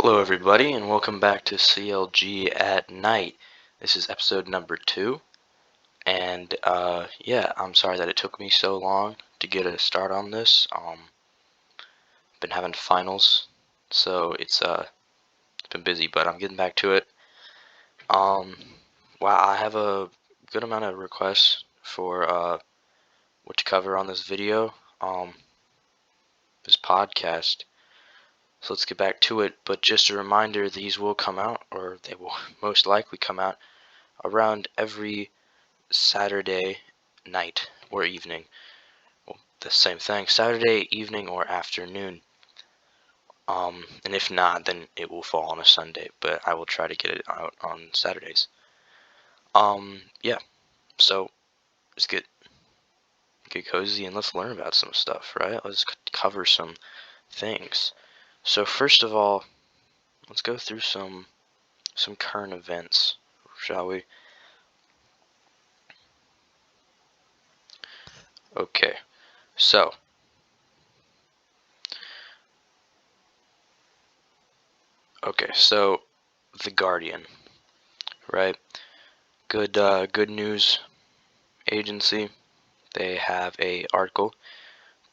Hello everybody and welcome back to CLG At Night. This is episode number 2 and yeah, I'm sorry that it took me so long to get a start on this. Been having finals, so it's been busy, but I'm getting back to it. Wow, I have a good amount of requests for what to cover on this video, this podcast. So let's get back to it, but just a reminder, these will come out, or they will most likely come out around every Saturday night or evening. Well, the same thing, Saturday evening or afternoon. And if not, then it will fall on a Sunday, but I will try to get it out on Saturdays. Yeah, so let's get cozy and let's learn about some stuff, right? Let's cover some things. So first of all, let's go through some current events, shall we? Okay, so The Guardian, right? Good news agency. They have a article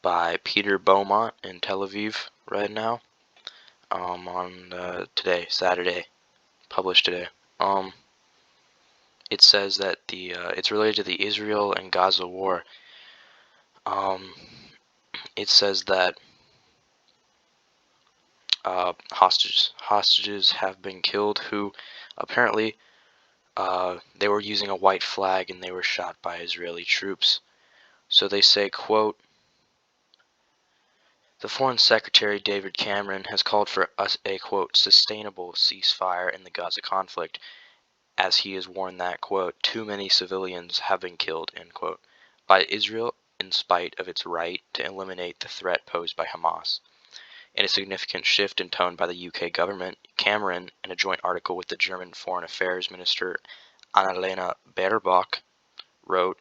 by Peter Beaumont in Tel Aviv right now. On today, Saturday, published today. It says that it's related to the Israel and Gaza war. It says that hostages have been killed who apparently they were using a white flag and they were shot by Israeli troops. So they say, quote, "The Foreign Secretary David Cameron has called for a, quote, sustainable ceasefire in the Gaza conflict, as he has warned that, quote, too many civilians have been killed, end quote, by Israel in spite of its right to eliminate the threat posed by Hamas." In a significant shift in tone by the UK government, Cameron, in a joint article with the German Foreign Affairs Minister Annalena Baerbock, wrote,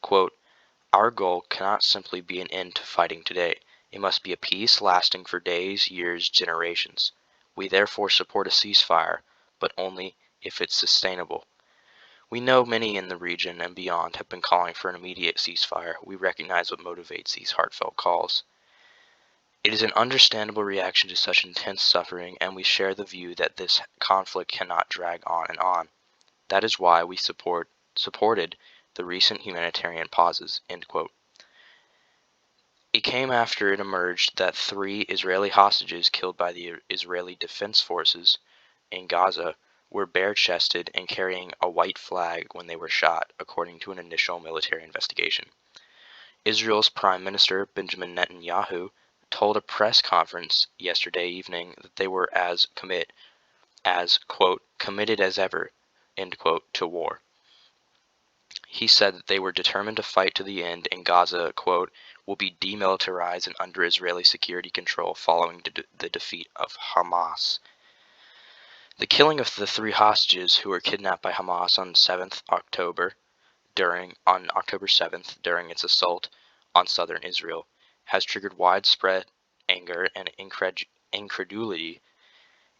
quote, "Our goal cannot simply be an end to fighting today. It must be a peace lasting for days, years, generations. We therefore support a ceasefire, but only if it's sustainable. We know many in the region and beyond have been calling for an immediate ceasefire. We recognize what motivates these heartfelt calls. It is an understandable reaction to such intense suffering, and we share the view that this conflict cannot drag on and on. That is why we supported the recent humanitarian pauses," end quote. It came after it emerged that 3 Israeli hostages killed by the Israeli Defense Forces in Gaza were bare-chested and carrying a white flag when they were shot, according to an initial military investigation. Israel's Prime Minister Benjamin Netanyahu told a press conference yesterday evening that they were quote, committed as ever, end quote, to war. He said that they were determined to fight to the end, and Gaza, quote, will be demilitarized and under Israeli security control following the defeat of Hamas. The killing of the 3 hostages who were kidnapped by Hamas on October 7th during its assault on southern Israel has triggered widespread anger and incredulity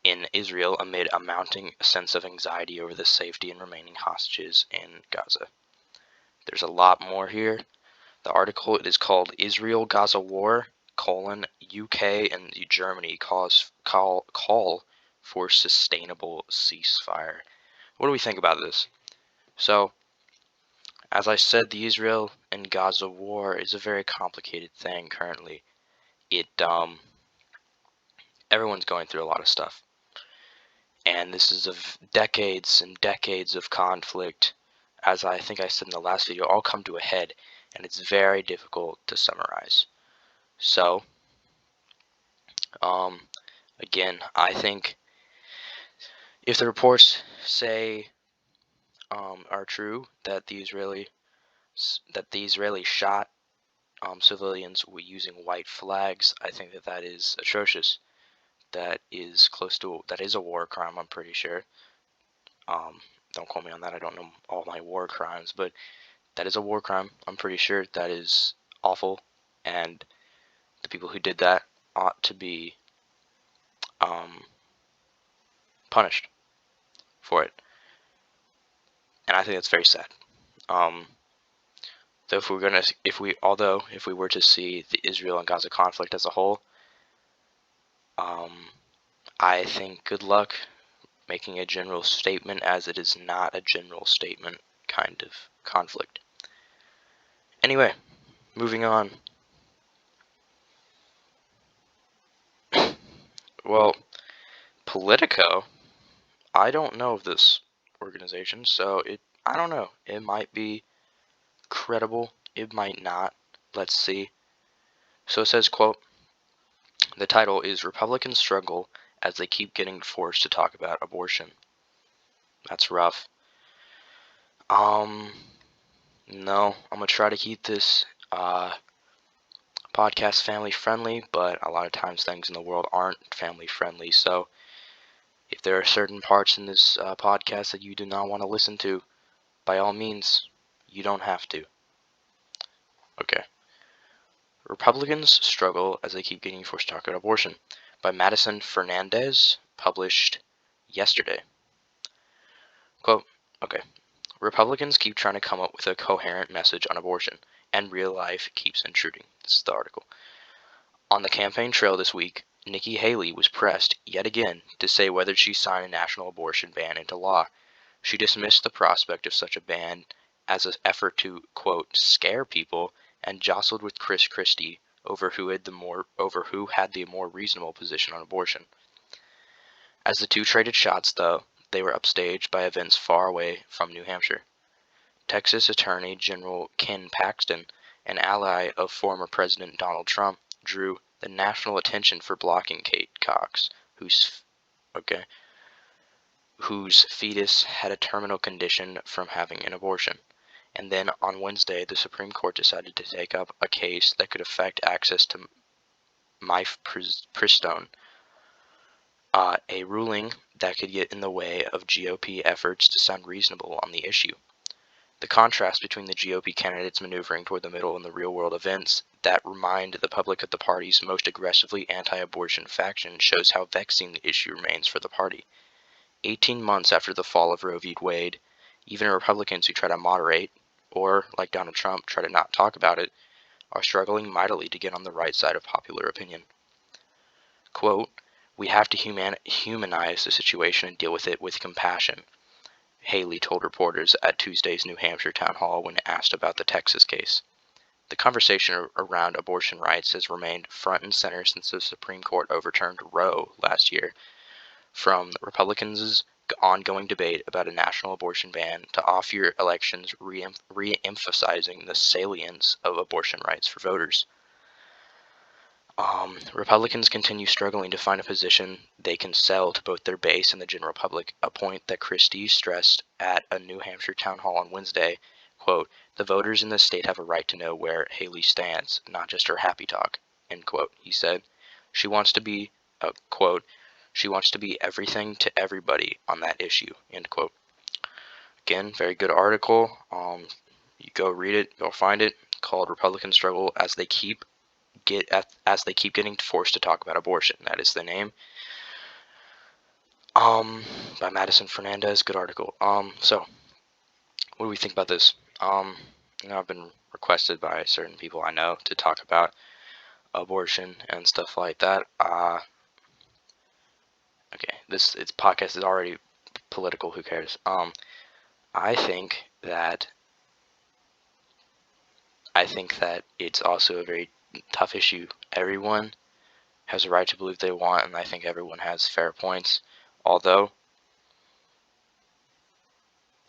in Israel amid a mounting sense of anxiety over the safety and remaining hostages in Gaza. There's a lot more here. The article, it is called Israel-Gaza War, UK and Germany call for sustainable ceasefire. What do we think about this? So, as I said, the Israel and Gaza war is a very complicated thing currently. Everyone's going through a lot of stuff. And this is of decades and decades of conflict, as I think I said in the last video, all come to a head, and it's very difficult to summarize. So, again, I think if the reports say are true that the Israeli shot civilians using white flags, I think that is atrocious. That is a war crime, I'm pretty sure. Don't quote me on that. I don't know all my war crimes, but that is a war crime. I'm pretty sure that is awful, and the people who did that ought to be punished for it, and I think that's very sad. Though if we were to see the Israel and Gaza conflict as a whole, I think good luck making a general statement, as it is not a general statement kind of conflict. Anyway, moving on. Well, Politico, I don't know of this organization, so I don't know. It might be credible, it might not. Let's see. So it says, quote, the title is Republicans Struggle as They Keep Getting Forced to Talk About Abortion. That's rough. No, I'm gonna try to keep this podcast family friendly, but a lot of times things in the world aren't family friendly. So if there are certain parts in this podcast that you do not want to listen to, by all means, you don't have to. Okay. Republicans Struggle as They Keep Getting Forced to Talk About Abortion by Madison Fernandez, published yesterday. Quote, okay. Republicans keep trying to come up with a coherent message on abortion, and real life keeps intruding. This is the article. On the campaign trail this week, Nikki Haley was pressed yet again to say whether she signed a national abortion ban into law. She dismissed the prospect of such a ban as an effort to, quote, scare people, and jostled with Chris Christie over who had the more reasonable position on abortion. As the two traded shots, though, they were upstaged by events far away from New Hampshire. Texas Attorney General Ken Paxton, an ally of former President Donald Trump, drew the national attention for blocking Kate Cox, whose fetus had a terminal condition from having an abortion. And then on Wednesday, the Supreme Court decided to take up a case that could affect access to mifepristone, a ruling that could get in the way of GOP efforts to sound reasonable on the issue. The contrast between the GOP candidates maneuvering toward the middle and the real-world events that remind the public of the party's most aggressively anti-abortion faction shows how vexing the issue remains for the party. 18 months after the fall of Roe v. Wade, even Republicans who try to moderate, or, like Donald Trump, try to not talk about it, are struggling mightily to get on the right side of popular opinion. Quote, we have to humanize the situation and deal with it with compassion, Haley told reporters at Tuesday's New Hampshire town hall when asked about the Texas case. The conversation around abortion rights has remained front and center since the Supreme Court overturned Roe last year. From Republicans' ongoing debate about a national abortion ban to off-year elections re-emphasizing the salience of abortion rights for voters. Republicans continue struggling to find a position they can sell to both their base and the general public, a point that Christie stressed at a New Hampshire town hall on Wednesday. Quote, the voters in this state have a right to know where Haley stands, not just her happy talk, end quote, he said. She wants to be, quote, she wants to be everything to everybody on that issue, end quote. Again, very good article. You go read it, go find it, called Republican Struggle as they keep getting forced to talk about abortion. That is the name. By Madison Fernandez. Good article. So what do we think about this? I've been requested by certain people I know to talk about abortion and stuff like that. Okay, this podcast is already political. Who cares? I think that it's also a very tough issue. Everyone has a right to believe they want, and I think everyone has fair points. Although,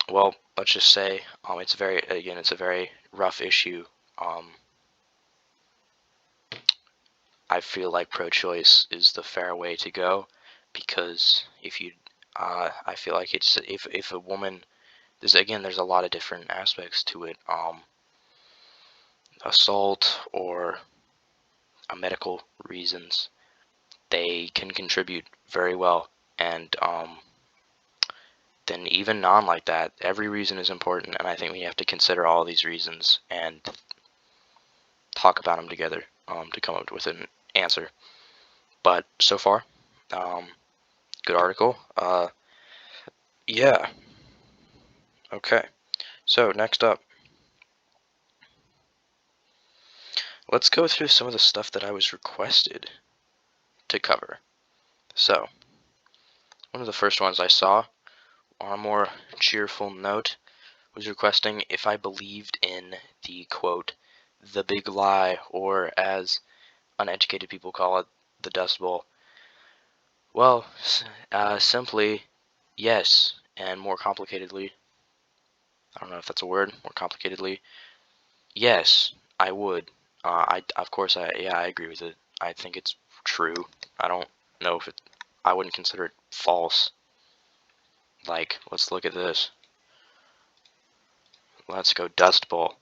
well, let's just say it's a very rough issue. I feel like pro-choice is the fair way to go, because I feel like it's if a woman, there's a lot of different aspects to it. Assault or medical reasons, they can contribute very well, and then even non like that, every reason is important, and I think we have to consider all these reasons and talk about them together to come up with an answer. But so far, Good article. Yeah. Okay. So next up, let's go through some of the stuff that I was requested to cover. So, one of the first ones I saw, on a more cheerful note, was requesting if I believed in the quote, the big lie, or as uneducated people call it, the Dust Bowl. Well, simply, yes, and more complicatedly, I don't know if that's a word, more complicatedly, yes, I would. Of course, yeah, I agree with it. I think it's true. I don't know if I wouldn't consider it false. Like, let's look at this. Let's go Dust Bowl.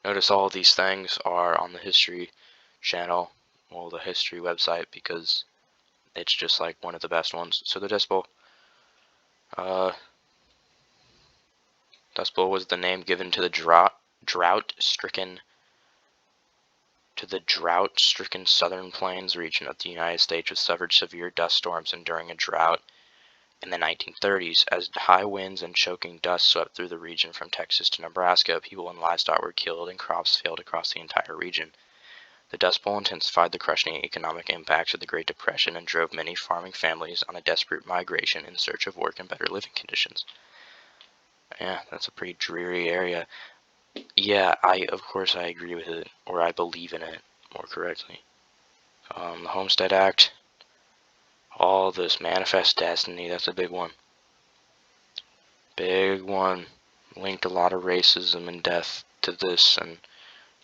Notice all of these things are on the History channel, well, the History website, because it's just like one of the best ones. So the Dust Bowl, uh, Dust Bowl was the name given to the drought-stricken southern plains region of the United States, which suffered severe dust storms enduring a drought in the 1930s. As high winds and choking dust swept through the region from Texas to Nebraska, people and livestock were killed and crops failed across the entire region. The Dust Bowl intensified the crushing economic impacts of the Great Depression and drove many farming families on a desperate migration in search of work and better living conditions. Yeah, that's a pretty dreary area. Yeah, of course I agree with it, or I believe in it, more correctly. The Homestead Act, all this Manifest Destiny, that's a big one. Big one. Linked a lot of racism and death to this, and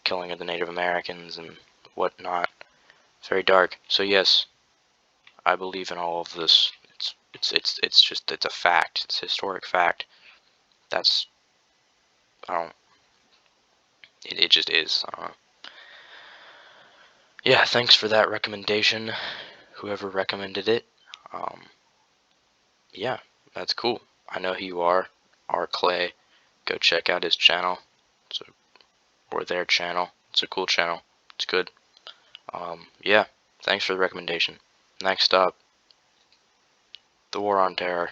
killing of the Native Americans and whatnot. It's very dark. So yes, I believe in all of this. It's a fact. It's a historic fact. That's, I don't, it just is. Yeah, thanks for that recommendation, whoever recommended it. Yeah, that's cool. I know who you are, R. Clay. Go check out his channel, or their channel. It's a cool channel. It's good. Yeah, thanks for the recommendation. Next up, the War on Terror.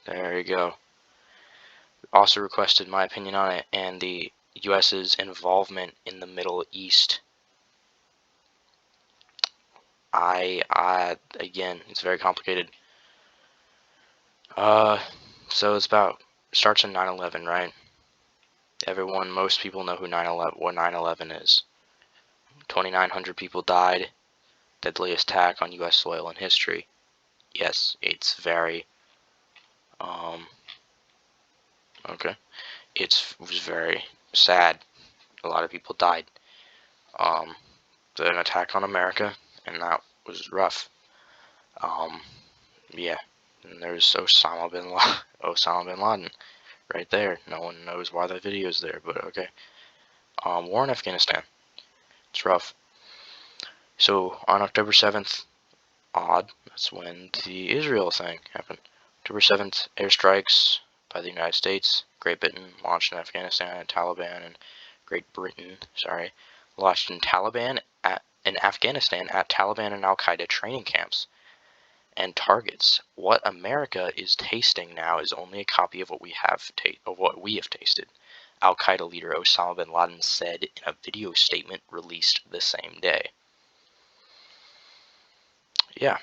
There you go. Also requested my opinion on it and the U.S.'s involvement in the Middle East. Again, it's very complicated. So starts in 9/11, right? Most people know what 9/11 is. 2,900 people died. Deadliest attack on U.S. soil in history. Yes, it's very, okay. It was very sad. A lot of people died. An attack on America, and that was rough. Yeah, and there's Osama bin Laden, right there. No one knows why that video is there, but okay. War in Afghanistan. It's rough. So on October 7th, that's when the Israel thing happened. October 7th, airstrikes by the United States, Great Britain launched in Afghanistan, and Great Britain, launched in Afghanistan at Taliban and Al Qaeda training camps and targets. What America is tasting now is only a copy of what we have tasted. Al Qaeda leader Osama bin Laden said in a video statement released the same day. Yeah.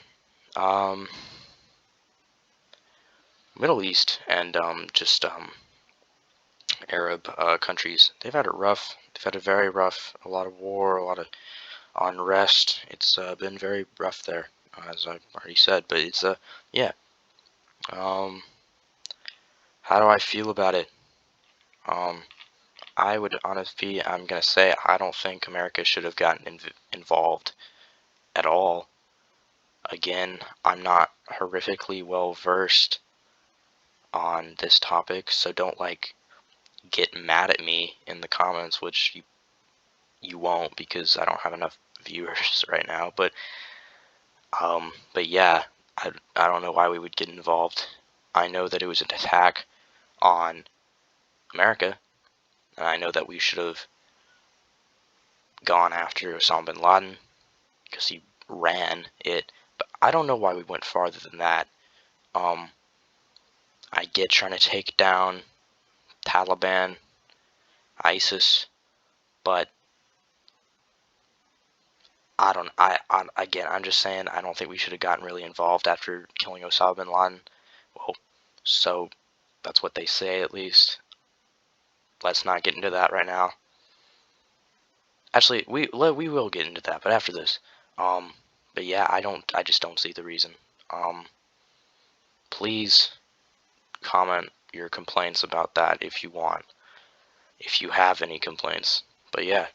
Middle East and Arab countries, they've had it rough. They've had it very rough. A lot of war, a lot of unrest. It's been very rough there, as I've already said. But it's yeah. How do I feel about it? I would honestly, I'm gonna say I don't think America should have gotten involved at all. Again, I'm not horrifically well versed on this topic, so don't get mad at me in the comments, which you won't because I don't have enough viewers right now. But yeah, I don't know why we would get involved. I know that it was an attack on America, and I know that we should have gone after Osama bin Laden because he ran it. But I don't know why we went farther than that. I get trying to take down Taliban, ISIS, but again, I'm just saying I don't think we should have gotten really involved after killing Osama bin Laden. Well, so that's what they say at least. Let's not get into that right now. Actually, we will get into that, but after this. But yeah, I just don't see the reason. Please comment your complaints about that if you want, if you have any complaints. But yeah,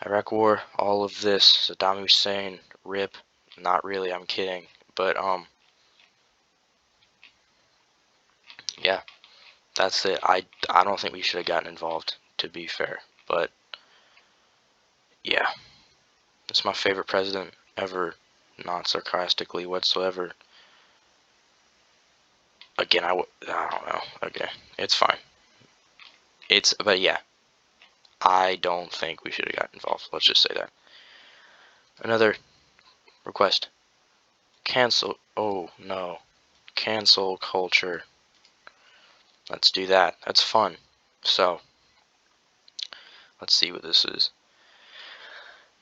Iraq War, all of this, Saddam Hussein, RIP. Not really, I'm kidding. But yeah, that's it. I don't think we should have gotten involved, to be fair. But yeah, it's my favorite president ever, not sarcastically whatsoever. Again, I don't know. Okay, it's fine. But yeah, I don't think we should have gotten involved. Let's just say that. Another request. Cancel. Oh no. Cancel culture. Let's do that. That's fun. So, let's see what this is.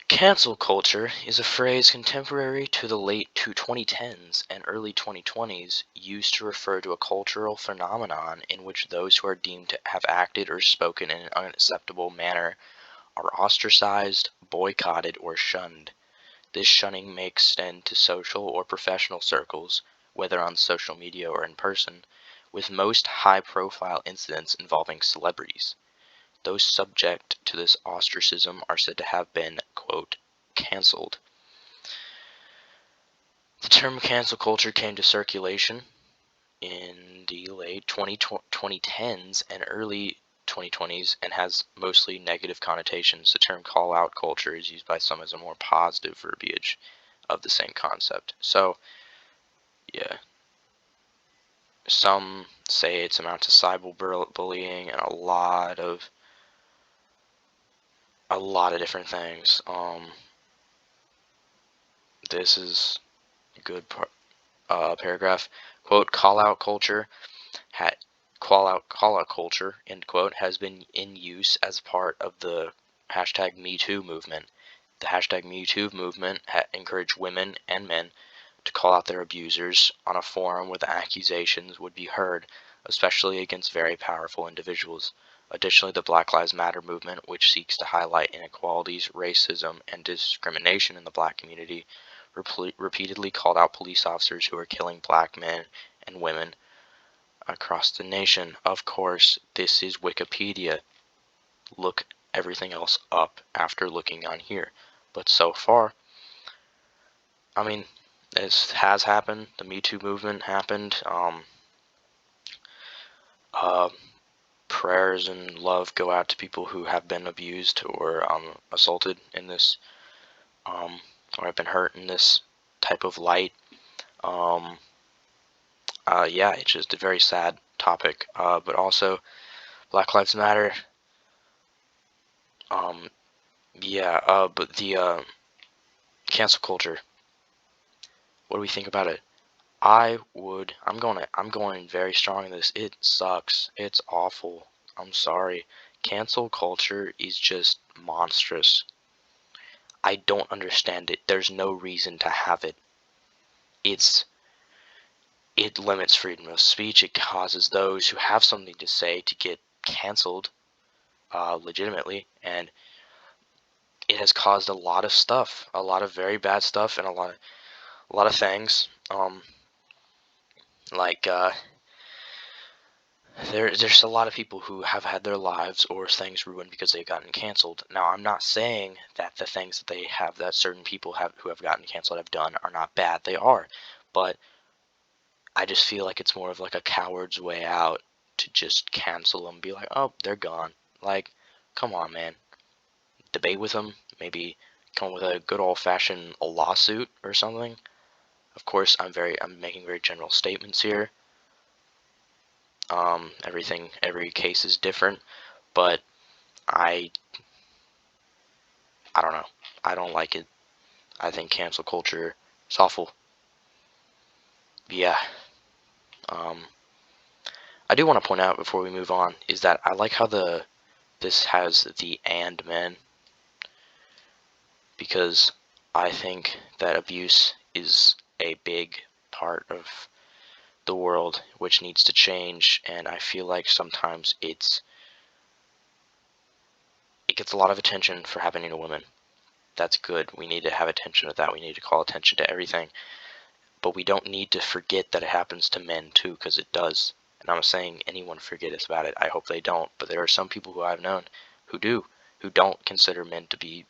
Cancel culture is a phrase contemporary to the late 2010s and early 2020s used to refer to a cultural phenomenon in which those who are deemed to have acted or spoken in an unacceptable manner are ostracized, boycotted, or shunned. This shunning may extend to social or professional circles, whether on social media or in person, with most high-profile incidents involving celebrities. Those subject to this ostracism are said to have been, quote, cancelled. The term cancel culture came to circulation in the late 2010s and early 2020s and has mostly negative connotations. The term call-out culture is used by some as a more positive verbiage of the same concept. So, yeah. Some say it's amounts to cyberbullying and a lot of different things. This is a good paragraph. Quote, call out culture call out culture, end quote, has been in use as part of the hashtag Me Too movement. The hashtag Me Too movement encouraged women and men to call out their abusers on a forum where the accusations would be heard, especially against very powerful individuals. Additionally, the Black Lives Matter movement, which seeks to highlight inequalities, racism, and discrimination in the black community, repeatedly called out police officers who are killing black men and women across the nation. Of course, this is Wikipedia. Look everything else up after looking on here. But so far, I mean, this has happened. The Me Too movement happened. Uh, Prayers and love go out to people who have been abused or assaulted in this, or have been hurt in this type of light. Um, yeah, it's just a very sad topic. But also, Black Lives Matter. Um, yeah. But the cancel culture. What do we think about it? I'm going very strong in this. It sucks. It's awful. I'm sorry. Cancel culture is just monstrous. I don't understand it. There's no reason to have it. It limits freedom of speech. It causes those who have something to say to get canceled, legitimately, and it has caused a lot of stuff, a lot of very bad stuff, and a lot of things. Like there's a lot of people who have had their lives or things ruined because they've gotten canceled. Now, I'm not saying that the things that they have, that certain people have who have gotten canceled have done are not bad. They are, but I just feel like it's more of like a coward's way out to just cancel them, be like, oh, they're gone. Like, come on, man. Debate with them, maybe come up with a good old-fashioned lawsuit or something. Of course, I'm making very general statements here. Every case is different, but I don't know. I don't like it. I think cancel culture is awful. Yeah. I do want to point out before we move on is that I like how this has the "and men," because I think that abuse is a big part of the world which needs to change, and I feel like sometimes it gets a lot of attention for happening to women. That's good. We need to have attention to that. We need to call attention to everything. But we don't need to forget that it happens to men too, because it does. And I'm not saying anyone forgets about it. I hope they don't. But there are some people who I've known who do, who don't consider men to be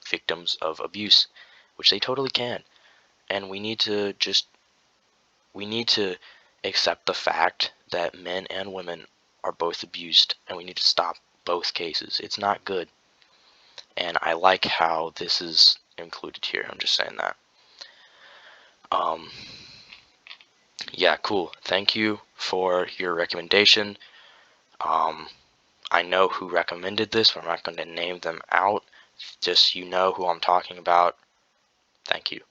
victims of abuse, which they totally can. And we need to accept the fact that men and women are both abused, and we need to stop both cases. It's not good. And I like how this is included here. I'm just saying that. Yeah, cool. Thank you for your recommendation. I know who recommended this, but I'm not going to name them out. Just you know who I'm talking about. Thank you.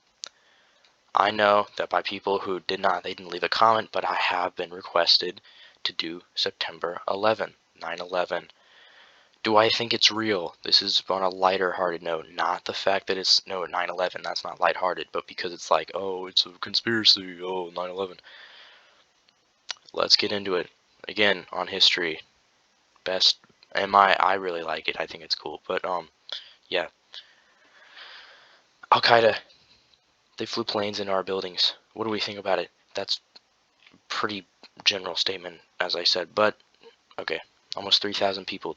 I know that by people who they didn't leave a comment, but I have been requested to do September 11, 9/11. Do I think it's real? This is on a lighter-hearted note, not the fact that it's, no, 9/11, that's not lighthearted, but because it's like, oh, it's a conspiracy, oh, 9/11. Let's get into it. Again, on history. Best, and I really like it. I think it's cool. But, yeah. Al-Qaeda, they flew planes into our buildings. What do we think about it? That's pretty general statement, as I said, but, okay. Almost 3,000 people.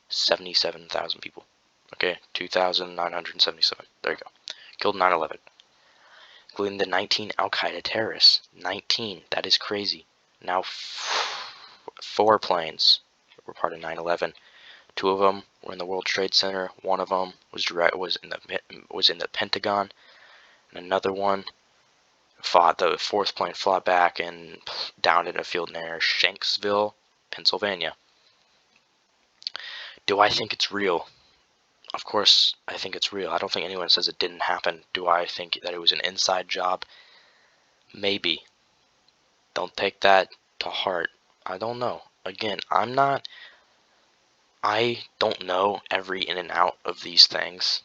77,000 people. Okay, 2,977. There you go. Killed 9/11. Including the 19 Al-Qaeda terrorists. 19. That is crazy. Now, 4 planes were part of 9/11. 2 of them were in the World Trade Center. 1 of them was in the Pentagon, and another one the 4th plane fought back and downed in a field near Shanksville, Pennsylvania. Do I think it's real? Of course, I think it's real. I don't think anyone says it didn't happen. Do I think that it was an inside job? Maybe. Don't take that to heart. I don't know. Again, I don't know every in and out of these things.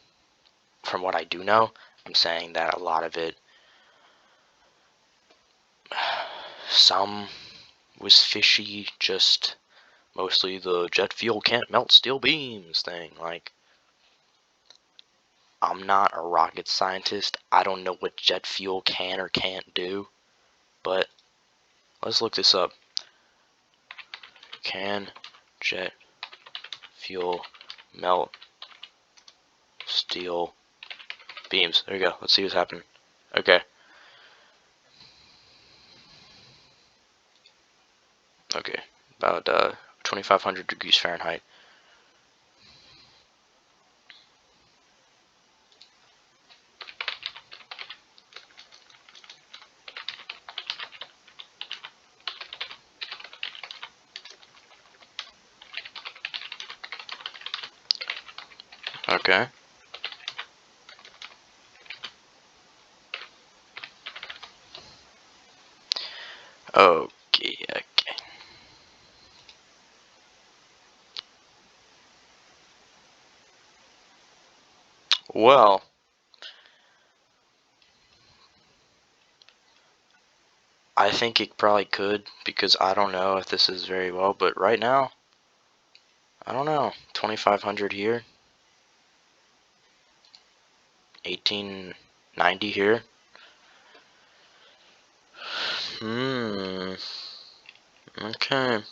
From what I do know, I'm saying that a lot of it, some was fishy, just mostly the jet fuel can't melt steel beams thing. Like, I'm not a rocket scientist. I don't know what jet fuel can or can't do, but let's look this up. Can jet fuel melt steel beams? There you go. Let's see what's happening. Okay. Okay. About 2,500 degrees Fahrenheit. Okay. Okay, okay. Well, I think it probably could, because I don't know if this is very well, but right now, I don't know. 2,500 here. 1890 here. Okay.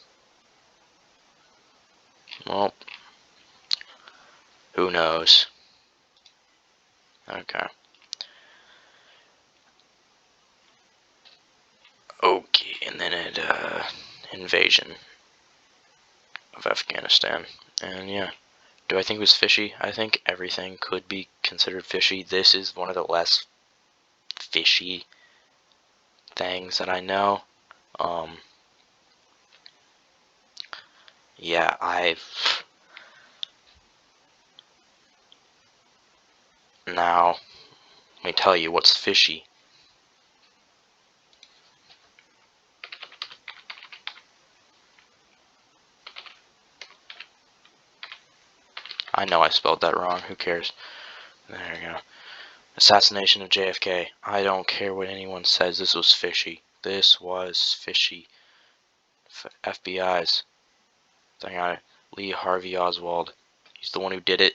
Well, who knows? Okay. Okay, and then invasion of Afghanistan. And yeah. Do I think it was fishy? I think everything could be considered fishy. This is one of the less fishy things that I know. Yeah, now, let me tell you what's fishy. I know I spelled that wrong. Who cares? There you go. Assassination of JFK. I don't care what anyone says. This was fishy. This was fishy. FBI's. Thing on it. Lee Harvey Oswald. He's the one who did it,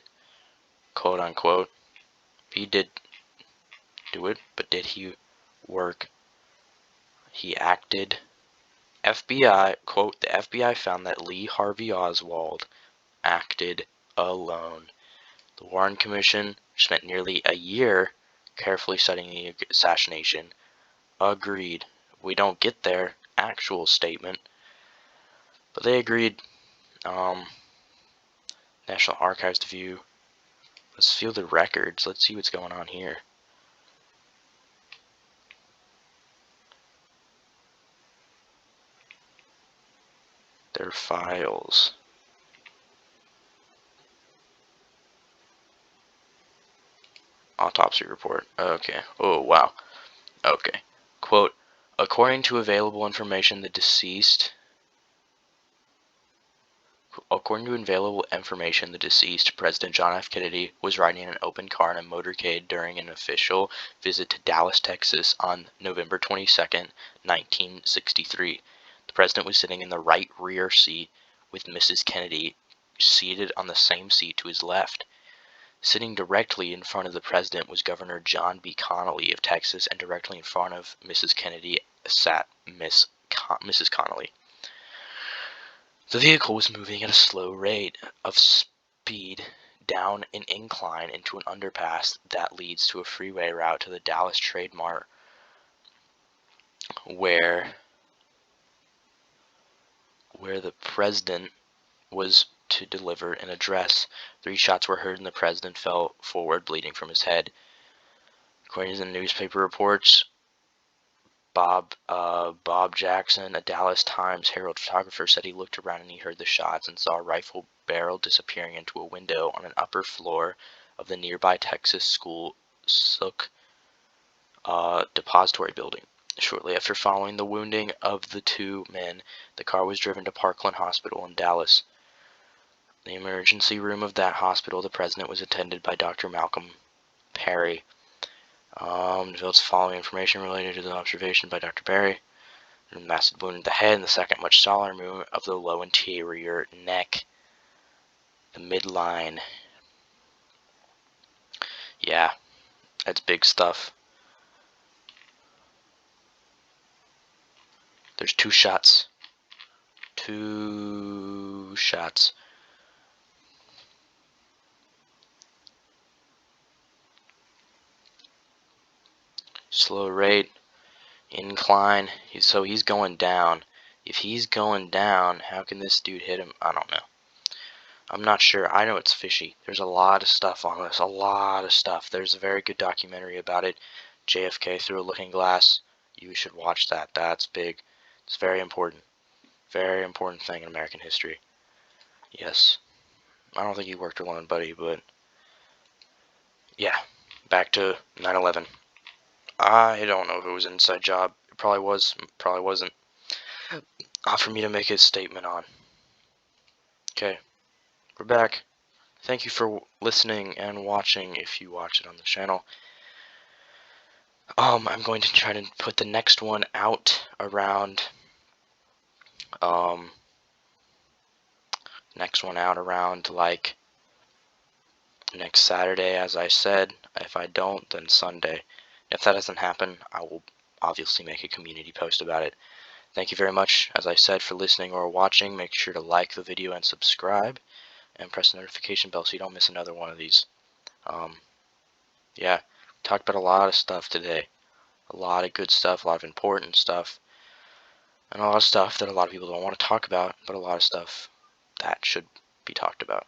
quote unquote. He did do it, but did he work? He acted. FBI, quote, the FBI found that Lee Harvey Oswald acted alone. The Warren Commission spent nearly a year carefully studying the assassination. Agreed. We don't get their actual statement, but they agreed. National Archives to view. Let's view the records. Let's see what's going on here. Their files. Autopsy report. Okay. Oh, wow. Okay. Quote, according to available information, the deceased, President John F. Kennedy, was riding in an open car in a motorcade during an official visit to Dallas, Texas on November 22nd, 1963. The president was sitting in the right rear seat with Mrs. Kennedy seated on the same seat to his left. Sitting directly in front of the president was Governor John B. Connally of Texas, and directly in front of Mrs. Kennedy sat Mrs. Connally. The vehicle was moving at a slow rate of speed down an incline into an underpass that leads to a freeway route to the Dallas Trade Mart, where the president was to deliver an address. 3 shots were heard and the president fell forward, bleeding from his head. According to the newspaper reports, Bob Jackson, a Dallas Times Herald photographer, said he looked around and he heard the shots and saw a rifle barrel disappearing into a window on an upper floor of the nearby Texas School Sook Depository building. Shortly after following the wounding of the 2 men, the car was driven to Parkland Hospital in Dallas. In the emergency room of that hospital, the president was attended by Dr. Malcolm Perry. Develops following information related to the observation by Dr. Perry. A massive wound in the head, and the second much smaller wound of the low anterior neck. The midline. Yeah, that's big stuff. There's 2 shots. 2 shots. Slow rate. Incline. So he's going down. If he's going down, how can this dude hit him? I don't know. I'm not sure. I know it's fishy. There's a lot of stuff on this. A lot of stuff. There's a very good documentary about it. JFK Through a Looking Glass. You should watch that. That's big. It's very important. Very important thing in American history. Yes. I don't think you worked alone, buddy, but yeah. Back to 9/11. I don't know if it was an inside job. It probably was. Probably wasn't. For me to make a statement on. Okay. We're back. Thank you for listening and watching if you watch it on the channel. I'm going to try to put the next one out around like next Saturday, as I said. If I don't, then Sunday. If that doesn't happen, I will obviously make a community post about it. Thank you very much, as I said, for listening or watching. Make sure to like the video and subscribe, and press the notification bell so you don't miss another one of these. Yeah, talked about a lot of stuff today. A lot of good stuff, a lot of important stuff, and a lot of stuff that a lot of people don't want to talk about, but a lot of stuff that should be talked about.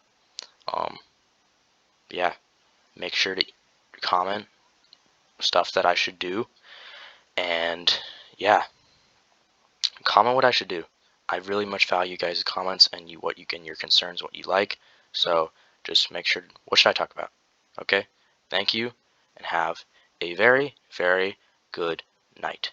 Yeah, make sure to comment stuff that I should do, and yeah, comment what I should do. I really much value you guys' comments and your concerns, what you like. So just make sure. What should I talk about? Okay. Thank you, and have a very, very good night.